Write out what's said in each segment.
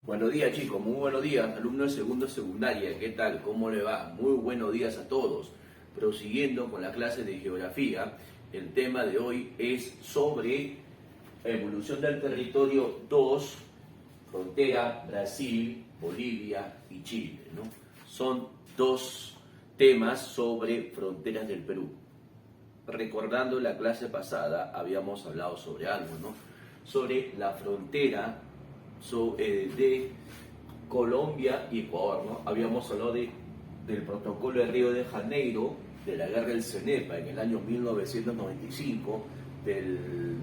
Buenos días chicos, muy buenos días, alumnos de segundo secundaria, ¿qué tal? ¿Cómo le va? Muy buenos días a todos. Prosiguiendo con la clase de geografía, el tema de hoy es sobre evolución del territorio 2, frontera Brasil, Bolivia y Chile, ¿no? Son dos temas sobre fronteras del Perú. Recordando la clase pasada, habíamos hablado sobre algo, ¿no? Sobre la frontera de Colombia y Ecuador, ¿no? Habíamos hablado del protocolo de Río de Janeiro, de la guerra del Cenepa en el año 1995, del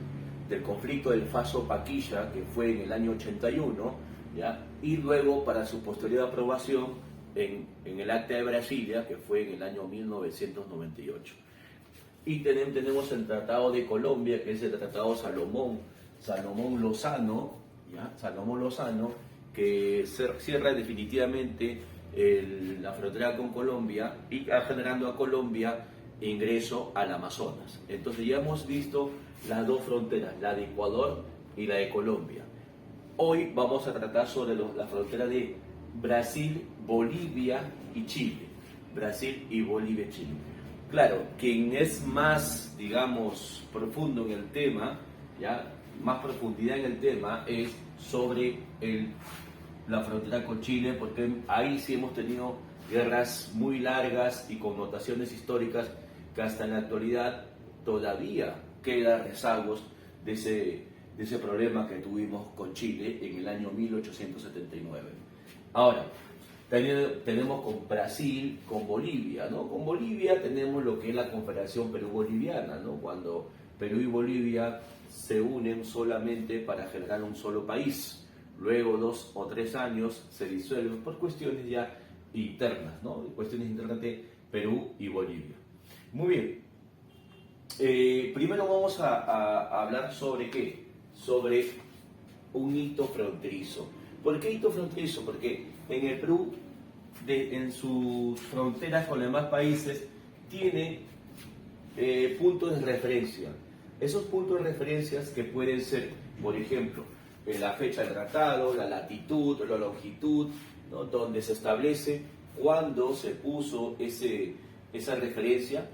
conflicto del Faso Paquilla, que fue en el año 81, ¿ya? Y luego para su posterior aprobación en el Acta de Brasilia, que fue en el año 1998. Y tenemos el Tratado de Colombia, que es el Tratado Salomón-Lozano, ¿ya? Salomón-Lozano, que cierra definitivamente la frontera con Colombia y generando a Colombia ingreso al Amazonas. Entonces ya hemos visto las dos fronteras, la de Ecuador y la de Colombia. Hoy vamos a tratar sobre la frontera de Brasil, Bolivia y Chile. Brasil y Bolivia y Chile. Claro, quien es más, digamos, profundo en el tema, ¿ya? Más profundidad en el tema es sobre la frontera con Chile, porque ahí sí hemos tenido guerras muy largas y connotaciones históricas que hasta en la actualidad todavía quedan rezagos de ese problema que tuvimos con Chile en el año 1879. Ahora, tenemos con Brasil, con Bolivia, ¿no? Con Bolivia tenemos lo que es la Confederación Perú-Boliviana, ¿no? Cuando Perú y Bolivia se unen solamente para generar un solo país. Luego 2 o 3 años se disuelven por cuestiones ya internas, ¿no? Cuestiones internas de Perú y Bolivia. Muy bien. Primero vamos a hablar sobre ¿qué? Sobre un hito fronterizo. ¿Por qué hito fronterizo? Porque en el Perú, en sus fronteras con los demás países, tiene puntos de referencia. Esos puntos de referencia que pueden ser, por ejemplo, la fecha del tratado, la latitud, la longitud, ¿no? Donde se establece cuándo se puso esa referencia,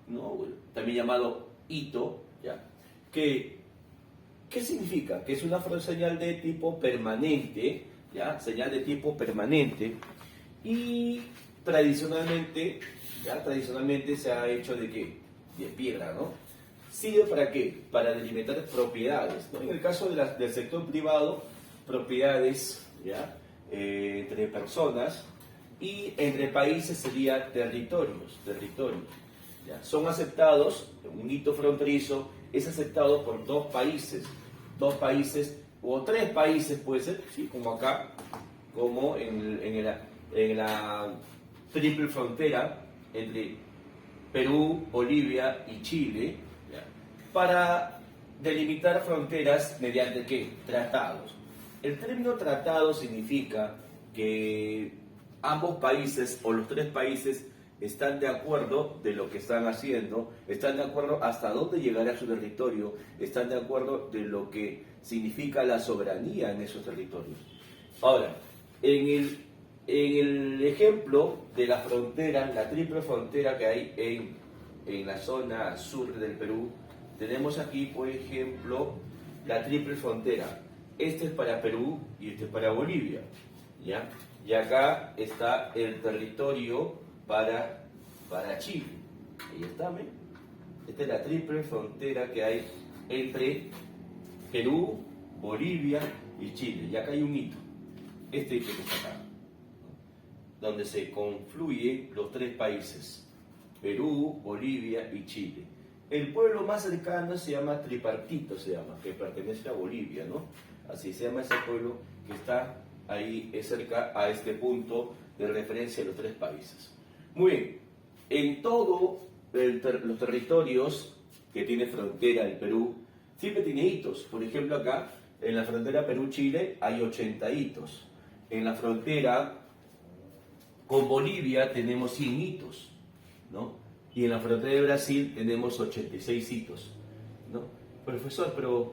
¿no? También llamado hito, ¿ya? ¿Qué significa? Que es una señal de tipo permanente, ¿ya? Señal de tipo permanente, y tradicionalmente se ha hecho ¿de qué? De piedra, ¿no? ¿Sirve para qué? Para delimitar propiedades, ¿no? En el caso del sector privado, propiedades, ¿ya? Entre personas, y entre países sería territorios, ¿ya? Son aceptados, un hito fronterizo es aceptado por dos países o 3 países puede ser, ¿sí? Como acá, como en la triple frontera entre Perú, Bolivia y Chile, ¿ya? Para delimitar fronteras mediante ¿qué? Tratados. El término tratado significa que ambos países o los 3 países están de acuerdo de lo que están haciendo, están de acuerdo hasta dónde llegará su territorio, están de acuerdo de lo que significa la soberanía en esos territorios. Ahora, en el ejemplo de la frontera, la triple frontera que hay en la zona sur del Perú, tenemos aquí, por ejemplo, la triple frontera. Este es para Perú y este es para Bolivia, ¿ya? Y acá está el territorio para Chile. Ahí está, ¿ven? Esta es la triple frontera que hay entre Perú, Bolivia y Chile. Y acá hay un hito. Este hito que está acá, ¿no? Donde se confluyen los 3 países, Perú, Bolivia y Chile. El pueblo más cercano se llama Tripartito, que pertenece a Bolivia, ¿no? Así se llama ese pueblo que está ahí cerca a este punto de referencia de los 3 países. Muy bien, en todos los territorios que tiene frontera el Perú, siempre tiene hitos. Por ejemplo, acá, en la frontera Perú-Chile hay 80 hitos. En la frontera con Bolivia tenemos 100 hitos, ¿no? Y en la frontera de Brasil tenemos 86 hitos, ¿no? Profesor, pero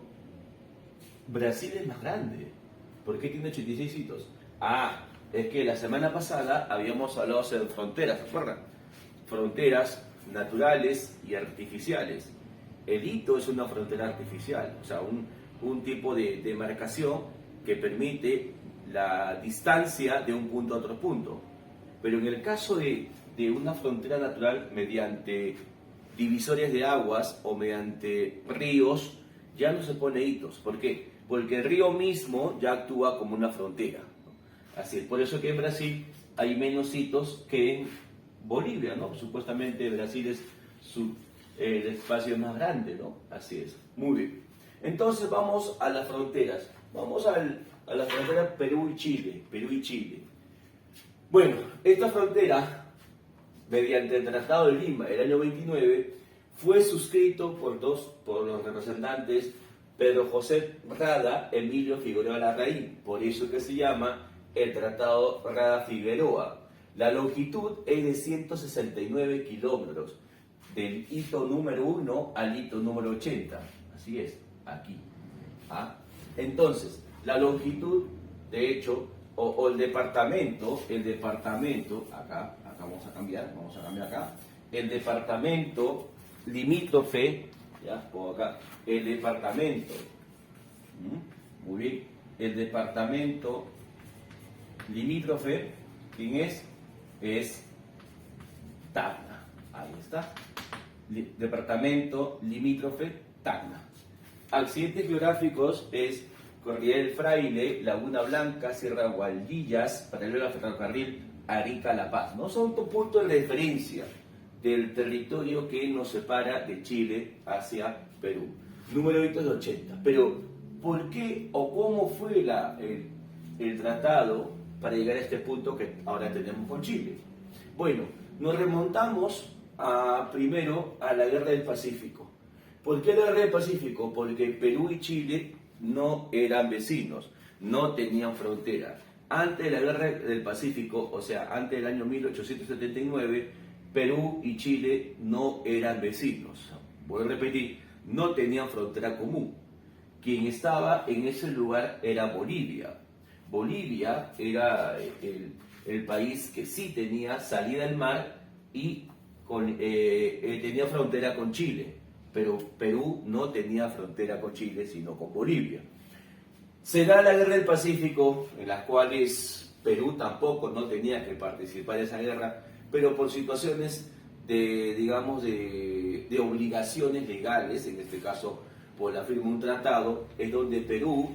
Brasil es más grande. ¿Por qué tiene 86 hitos? Ah, es que la semana pasada habíamos hablado sobre fronteras, ¿se acuerdan? Fronteras naturales y artificiales. El hito es una frontera artificial, o sea, un tipo de demarcación que permite la distancia de un punto a otro punto. Pero en el caso de una frontera natural, mediante divisorias de aguas o mediante ríos, ya no se pone hitos. ¿Por qué? Porque el río mismo ya actúa como una frontera, ¿no? Así es, por eso que en Brasil hay menos hitos que en Bolivia, ¿no? Supuestamente Brasil es el espacio más grande, ¿no? Así es. Muy bien. Entonces vamos a las fronteras. Vamos a la frontera Perú y Chile. Perú y Chile. Bueno, esta frontera, mediante el Tratado de Lima del año 29, fue suscrito por los representantes Pedro José Rada, Emilio Figueroa Larraín. Por eso que se llama el Tratado Rada-Figueroa. La longitud es de 169 kilómetros, del hito número 1 al hito número 80. Así es, aquí. ¿Ah? Entonces, la longitud, de hecho, o el departamento, acá vamos a cambiar acá, el departamento limítrofe, ya, pongo acá, el departamento, muy bien, el departamento limítrofe, ¿quién es? Es Tacna, ahí está, departamento limítrofe Tacna. Accidentes geográficos es Cordillera del Fraile, Laguna Blanca, Sierra Gualdillas, paralelo al ferrocarril Arica-La Paz, ¿no? Son puntos de referencia del territorio que nos separa de Chile hacia Perú. Número de 80. Pero, ¿por qué o cómo fue el tratado para llegar a este punto que ahora tenemos con Chile? Bueno, nos remontamos primero a la Guerra del Pacífico. ¿Por qué la Guerra del Pacífico? Porque Perú y Chile no eran vecinos, no tenían frontera. Antes de la Guerra del Pacífico, o sea, antes del año 1879, Perú y Chile no eran vecinos. Voy a repetir, no tenían frontera común. Quien estaba en ese lugar era Bolivia. Bolivia era el país que sí tenía salida al mar y tenía frontera con Chile, pero Perú no tenía frontera con Chile, sino con Bolivia. Se da la Guerra del Pacífico, en las cuales Perú tampoco no tenía que participar en esa guerra, pero por situaciones de obligaciones legales, en este caso por la firma de un tratado, es donde Perú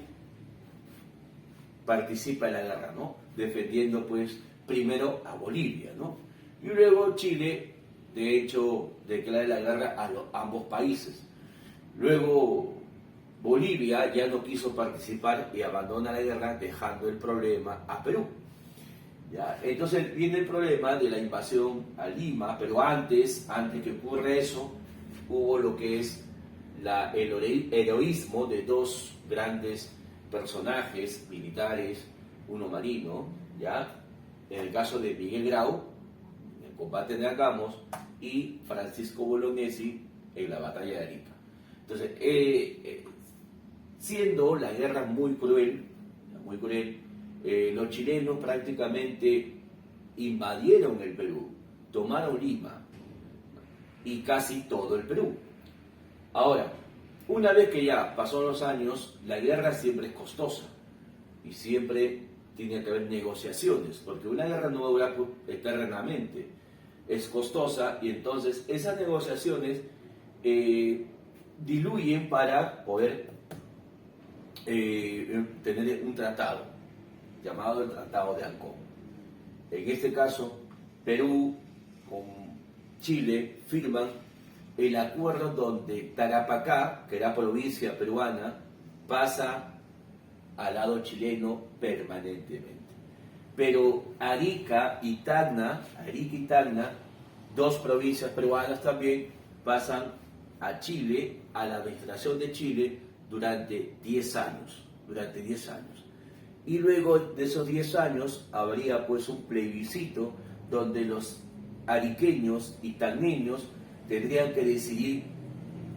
participa en la guerra, ¿no? Defendiendo pues primero a Bolivia, ¿no? Y luego Chile, de hecho, declara la guerra a ambos países. Luego Bolivia ya no quiso participar y abandona la guerra, dejando el problema a Perú. ¿Ya? Entonces viene el problema de la invasión a Lima, pero antes que ocurra eso, hubo lo que es el heroísmo de dos grandes personajes militares, uno marino, ¿ya? En el caso de Miguel Grau, en el combate de Angamos, y Francisco Bolognesi en la batalla de Arica. Entonces, siendo la guerra muy cruel, los chilenos prácticamente invadieron el Perú, tomaron Lima y casi todo el Perú. Ahora, una vez que ya pasó los años, la guerra siempre es costosa y siempre tiene que haber negociaciones, porque una guerra no dura eternamente, es costosa y entonces esas negociaciones diluyen para poder tener un tratado llamado el Tratado de Ancón. En este caso, Perú con Chile firman el acuerdo donde Tarapacá, que era provincia peruana, pasa al lado chileno permanentemente. Pero Arica y Tacna, dos provincias peruanas también, pasan a Chile, a la administración de Chile, durante 10 años. Y luego de esos 10 años habría pues un plebiscito donde los ariqueños y tacneños tendrían que decidir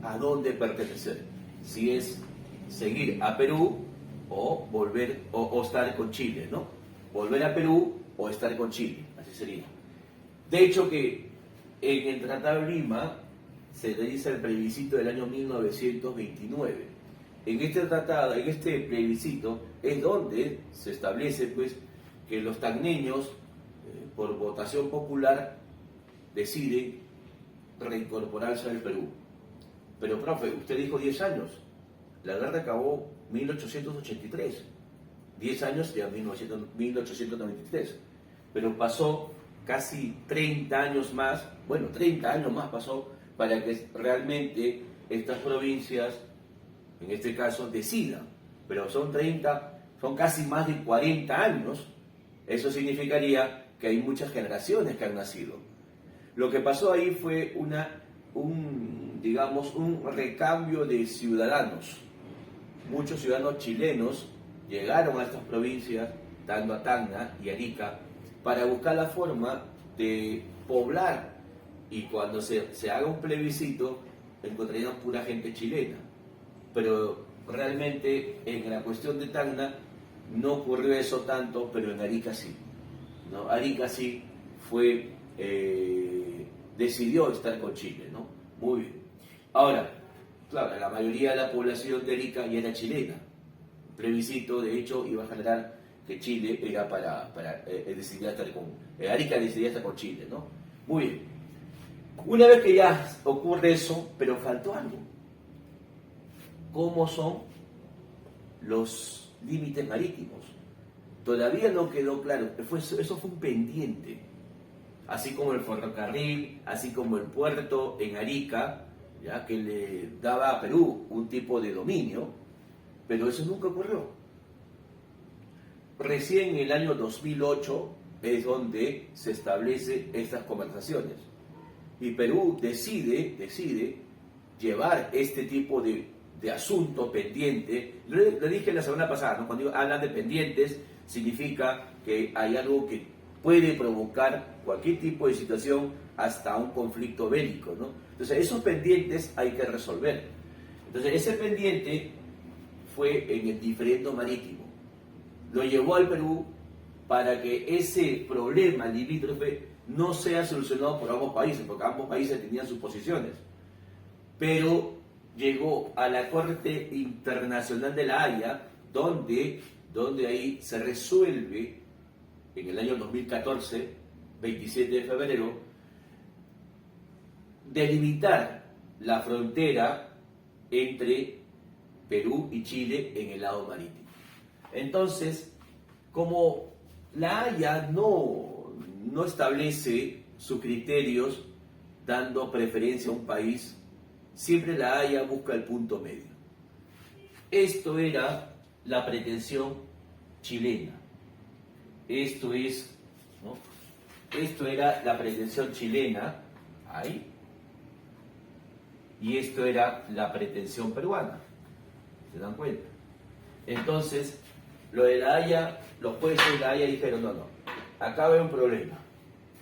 a dónde pertenecer. Si es seguir a Perú o volver o estar con Chile, ¿no? Volver a Perú o estar con Chile, así sería. De hecho que en el Tratado de Lima se realiza el plebiscito del año 1929. En este tratado, en este plebiscito es donde se establece pues que los tacneños por votación popular deciden reincorporarse al Perú. Pero profe, usted dijo 10 años. La guerra acabó en 1883. 10 años ya 1893. Pero pasó casi 30 años más, bueno, 30 años más pasó para que realmente estas provincias, en este caso, decidan. Pero son casi más de 40 años. Eso significaría que hay muchas generaciones que han nacido. Lo que pasó ahí fue digamos, un recambio de ciudadanos. Muchos ciudadanos chilenos llegaron a estas provincias, tanto a Tacna y Arica, para buscar la forma de poblar. Y cuando se haga un plebiscito, encontrarían pura gente chilena. Pero realmente en la cuestión de Tacna no ocurrió eso tanto, pero en Arica sí, ¿no? Arica sí decidió estar con Chile, ¿no? Muy bien. Ahora, claro, la mayoría de la población de Arica ya era chilena. El plebiscito, de hecho, iba a generar que Chile era decidir estar con... Arica decidía estar con Chile, ¿no? Muy bien. Una vez que ya ocurre eso, pero faltó algo. ¿Cómo son los límites marítimos? Todavía no quedó claro. Eso fue un pendiente. Así como el ferrocarril, así como el puerto en Arica, ya que le daba a Perú un tipo de dominio, pero eso nunca ocurrió. Recién en el año 2008 es donde se establecen estas conversaciones. Y Perú decide llevar este tipo de asunto pendiente. Le dije la semana pasada, ¿no? Cuando hablan de pendientes, significa que hay algo que puede provocar cualquier tipo de situación hasta un conflicto bélico, ¿no? Entonces, esos pendientes hay que resolver. Entonces, ese pendiente fue en el diferendo marítimo. Lo llevó al Perú para que ese problema limítrofe no sea solucionado por ambos países, porque ambos países tenían sus posiciones. Pero llegó a la Corte Internacional de la Haya, donde ahí se resuelve en el año 2014, 27 de febrero, delimitar la frontera entre Perú y Chile en el lado marítimo. Entonces, como la Haya no establece sus criterios dando preferencia a un país, siempre la Haya busca el punto medio. Esto era la pretensión chilena. Esto era la pretensión chilena, ahí, y esto era la pretensión peruana. ¿Se dan cuenta? Entonces, lo de la Haya, los jueces de la Haya dijeron, no, acá hay un problema,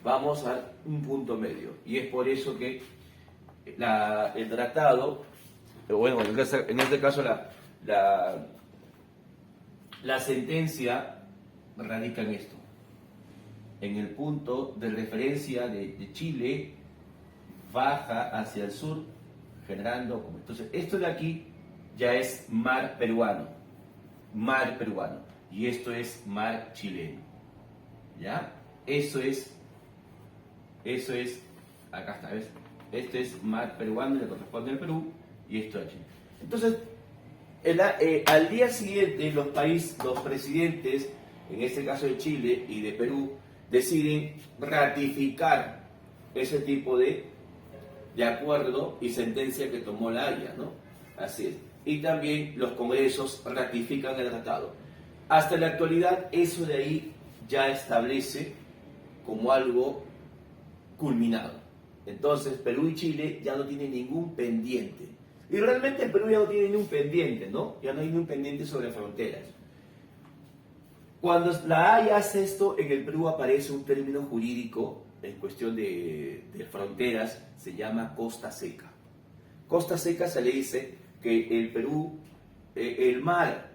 vamos a un punto medio. Y es por eso que el tratado, bueno, en este caso la sentencia radica en esto, en el punto de referencia de Chile, baja hacia el sur, generando como... Entonces, esto de aquí ya es mar peruano, y esto es mar chileno, ¿ya? Eso es, acá está, ¿ves? Este es mar peruano, le corresponde al Perú, y esto a Chile. Entonces, al día siguiente, los presidentes, en este caso de Chile y de Perú, deciden ratificar ese tipo de acuerdo y sentencia que tomó la Haya, ¿no? Así es. Y también los congresos ratifican el tratado. Hasta la actualidad, eso de ahí ya establece como algo culminado. Entonces, Perú y Chile ya no tienen ningún pendiente. Y realmente Perú ya no tiene ningún pendiente, ¿no? Ya no hay ningún pendiente sobre fronteras. Cuando la Haya hace esto, en el Perú aparece un término jurídico en cuestión de fronteras, se llama costa seca. Costa seca se le dice que el Perú, el mar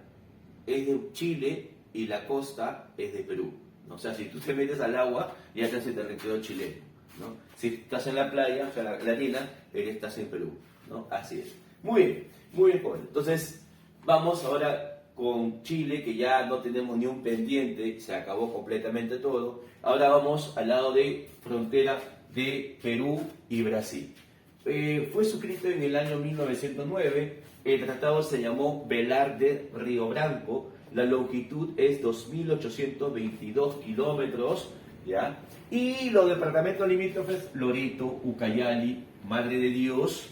es de Chile y la costa es de Perú, ¿no? O sea, si tú te metes al agua, ya estás en territorio chileno, ¿no? Si estás en la playa, o sea, la arena, estás en Perú, ¿no? Así es. Muy bien, joven. Entonces, vamos ahora con Chile, que ya no tenemos ni un pendiente, se acabó completamente todo. Ahora vamos al lado de frontera de Perú y Brasil. Fue suscrito en el año 1909, el tratado se llamó Velar de Río Branco, la longitud es 2.822 kilómetros, ¿ya? Y los departamentos limítrofes, Loreto, Ucayali, Madre de Dios,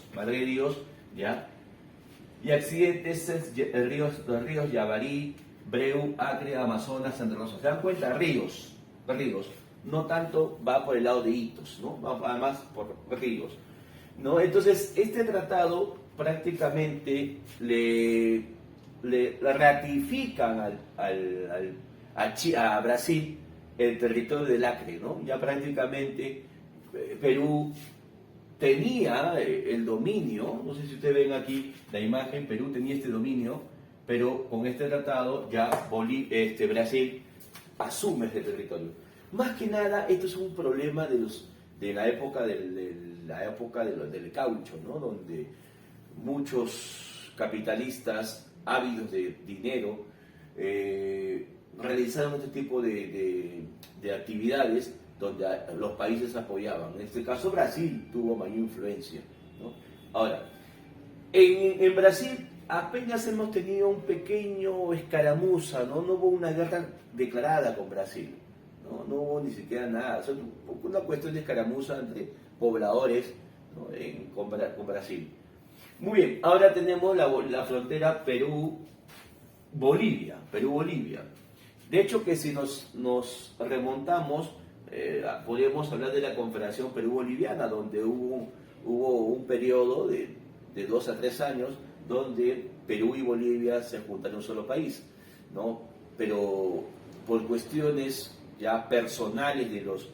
¿ya? Y accidentes, los ríos Yavarí, Breu, Acre, Amazonas, Santa Rosa. ¿Se dan cuenta? Ríos, no tanto va por el lado de Itos, ¿no? Va más por ríos, ¿no? Entonces, este tratado prácticamente le ratifican a Brasil el territorio del Acre, ¿no? Ya prácticamente Perú tenía el dominio, no sé si ustedes ven aquí la imagen, Perú tenía este dominio, pero con este tratado ya Brasil asume este territorio. Más que nada, esto es un problema de la época del caucho, ¿no? Donde muchos capitalistas ávidos de dinero realizaron este tipo de actividades donde los países apoyaban. En este caso Brasil tuvo mayor influencia, ¿no? Ahora, en Brasil apenas hemos tenido un pequeño escaramuza, ¿no? No hubo una guerra declarada con Brasil, ¿no? No hubo ni siquiera nada, es una cuestión de escaramuza entre pobladores, ¿no? con Brasil. Muy bien, ahora tenemos la frontera Perú-Bolivia. De hecho, que si nos remontamos, podemos hablar de la Confederación Perú-Boliviana, donde hubo un periodo de 2 a 3 años donde Perú y Bolivia se juntaron en un solo país, ¿no? Pero por cuestiones ya personales de los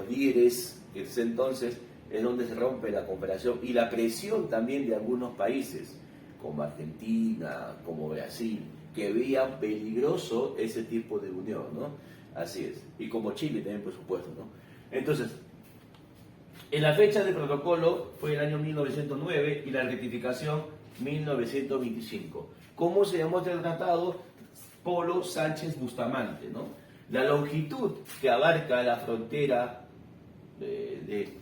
líderes de ese entonces, es donde se rompe la cooperación y la presión también de algunos países, como Argentina, como Brasil, que veían peligroso ese tipo de unión, ¿no? Así es. Y como Chile también, por supuesto, ¿no? Entonces, en la fecha del protocolo fue el año 1909 y la rectificación 1925. ¿Cómo se llamó este tratado? Polo Sánchez Bustamante, ¿no? La longitud que abarca la frontera de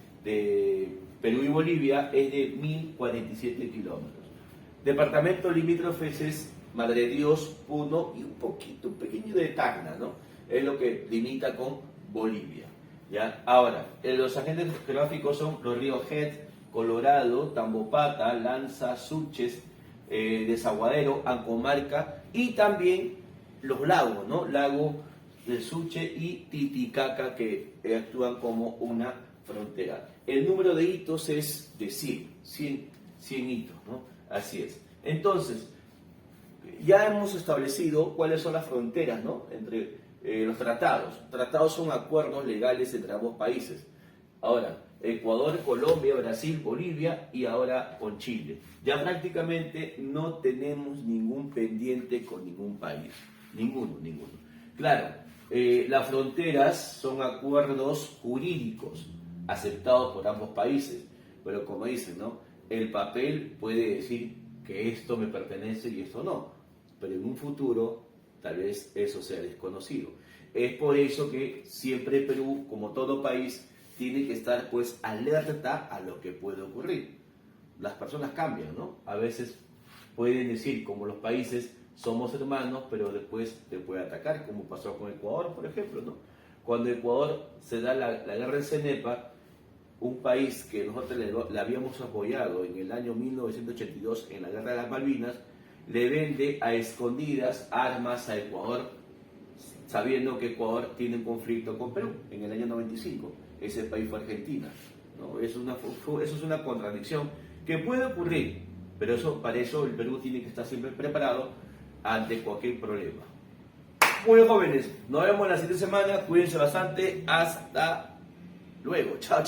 Perú y Bolivia es de 1047 kilómetros. Departamento limítrofes es Madre de Dios, Puno y un pequeño de Tacna, ¿no? Es lo que limita con Bolivia, ¿ya? Ahora, los agentes geográficos son los ríos Het, Colorado, Tambopata, Lanza, Suches, Desaguadero, Ancomarca y también los lagos, ¿no? Lago del Suche y Titicaca, que actúan como una frontera. El número de hitos es de 100 hitos, ¿no? Así es. Entonces, ya hemos establecido cuáles son las fronteras, ¿no? Entre los tratados. Tratados son acuerdos legales entre ambos países. Ahora, Ecuador, Colombia, Brasil, Bolivia y ahora con Chile. Ya prácticamente no tenemos ningún pendiente con ningún país. Ninguno. Claro, las fronteras son acuerdos jurídicos aceptados por ambos países, pero como dicen, ¿no? El papel puede decir que esto me pertenece y esto no, pero en un futuro tal vez eso sea desconocido. Es por eso que siempre Perú, como todo país, tiene que estar pues alerta a lo que puede ocurrir. Las personas cambian, ¿no? A veces pueden decir, como los países somos hermanos, pero después te puede atacar, como pasó con Ecuador, por ejemplo, ¿no? Cuando Ecuador se da la guerra del Cenepa, un país que nosotros le habíamos apoyado en el año 1982 en la guerra de las Malvinas, le vende a escondidas armas a Ecuador, sabiendo que Ecuador tiene un conflicto con Perú en el año 95. Ese país fue Argentina, ¿no? Eso es una contradicción que puede ocurrir, pero para eso el Perú tiene que estar siempre preparado ante cualquier problema. Muy bien, jóvenes, nos vemos la siguiente semana, cuídense bastante, hasta luego, chao.